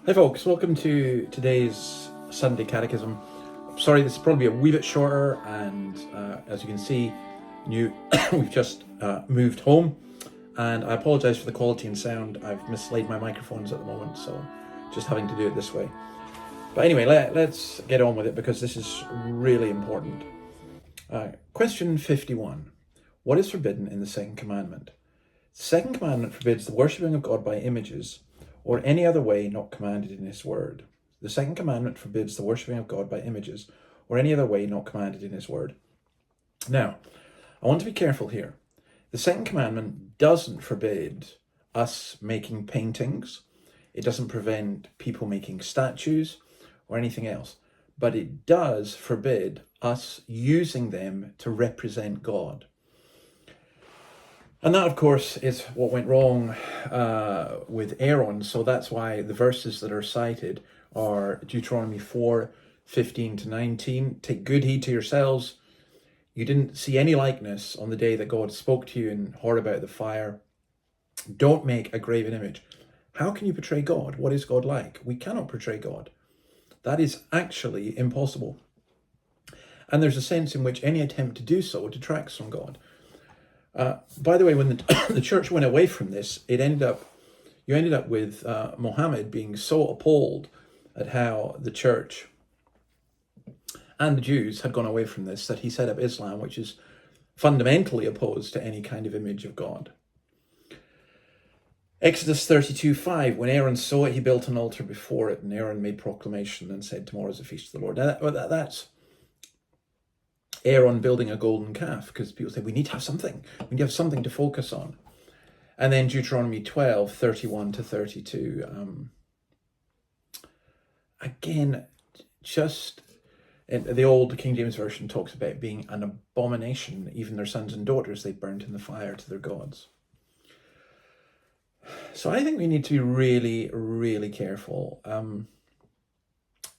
Hi folks, welcome to today's Sunday Catechism. Sorry, this is probably a wee bit shorter, and as you can see, we've just moved home, and I apologise for the quality and sound. I've mislaid my microphones at the moment, so just having to do it this way. But anyway, let's get on with it because this is really important. Question 51. What is forbidden in the second commandment? The second commandment forbids the worshipping of God by images or any other way not commanded in his word. The second commandment forbids the worshipping of God by images or any other way not commanded in his word. Now, I want to be careful here. The second commandment doesn't forbid us making paintings. It doesn't prevent people making statues or anything else. But it does forbid us using them to represent God. And that, of course, is what went wrong with Aaron. So that's why the verses that are cited are Deuteronomy 4:15-19. Take good heed to yourselves. You didn't see any likeness on the day that God spoke to you in Horeb out of the fire. Don't make a graven image. How can you portray God? What is God like? We cannot portray God. That is actually impossible. And there's a sense in which any attempt to do so detracts from God. By the way, when the church went away from this, you ended up with Muhammad being so appalled at how the church and the Jews had gone away from this that he set up Islam, which is fundamentally opposed to any kind of image of God. Exodus 32:5, when Aaron saw it, he built an altar before it, and Aaron made proclamation and said, tomorrow is the feast of the Lord. Now, that's Aaron building a golden calf, because people say we need to have something. We need to have something to focus on. And then Deuteronomy 12:31-32. Again, just the old King James Version talks about being an abomination. Even their sons and daughters they burnt in the fire to their gods. So I think we need to be really, really careful.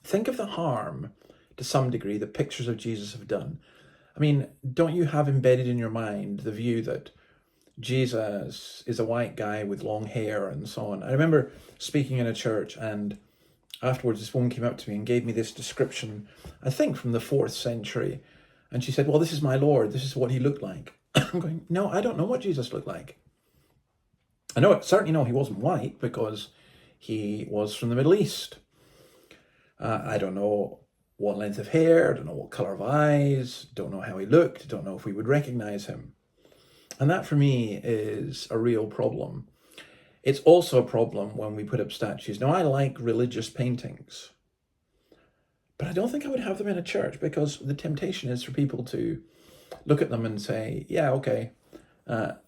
Think of the harm, to some degree, that pictures of Jesus have done. I mean, don't you have embedded in your mind the view that Jesus is a white guy with long hair and so on? I remember speaking in a church, and afterwards this woman came up to me and gave me this description, I think from the 4th century. And she said, well, this is my Lord. This is what he looked like. I'm going, no, I don't know what Jesus looked like. Certainly know he wasn't white because he was from the Middle East. I don't know what length of hair, don't know what colour of eyes, don't know how he looked, don't know if we would recognise him. And that for me is a real problem. It's also a problem when we put up statues. Now, I like religious paintings, but I don't think I would have them in a church because the temptation is for people to look at them and say, yeah, okay,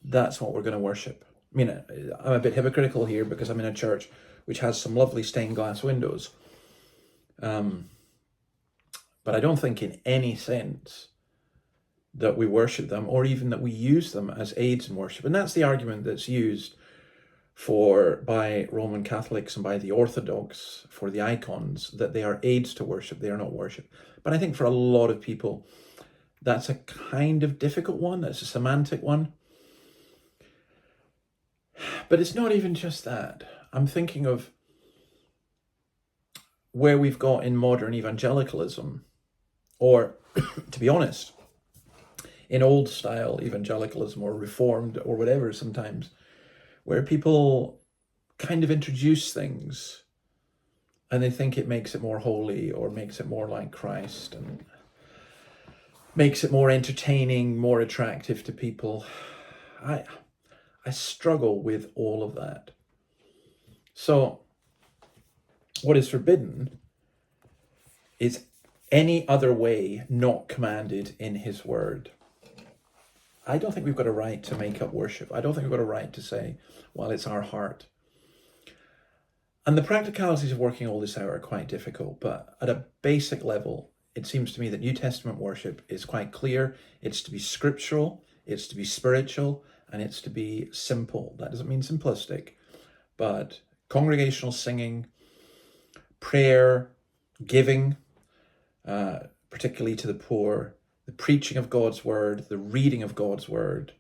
that's what we're going to worship. I mean, I'm a bit hypocritical here because I'm in a church which has some lovely stained glass windows. But I don't think in any sense that we worship them or even that we use them as aids in worship. And that's the argument that's used by Roman Catholics and by the Orthodox for the icons, that they are aids to worship, they are not worship. But I think for a lot of people, that's a kind of difficult one, that's a semantic one. But it's not even just that. I'm thinking of where we've got in modern evangelicalism, or to be honest, in old style evangelicalism or reformed or whatever sometimes, where people kind of introduce things and they think it makes it more holy or makes it more like Christ and makes it more entertaining, more attractive to people. I struggle with all of that. So what is forbidden is any other way not commanded in his word. I don't think we've got a right to make up worship. I don't think we've got a right to say, well, it's our heart. And the practicalities of working all this out are quite difficult, but at a basic level, it seems to me that New Testament worship is quite clear. It's to be scriptural, it's to be spiritual, and it's to be simple. That doesn't mean simplistic, but congregational singing, prayer, giving, particularly to the poor, the preaching of God's word, the reading of God's word.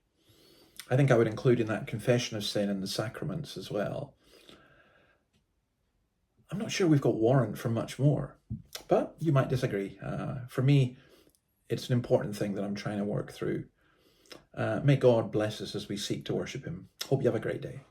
I think I would include in that confession of sin and the sacraments as well. I'm not sure we've got warrant for much more, but you might disagree. For me, it's an important thing that I'm trying to work through. May God bless us as we seek to worship him. Hope you have a great day.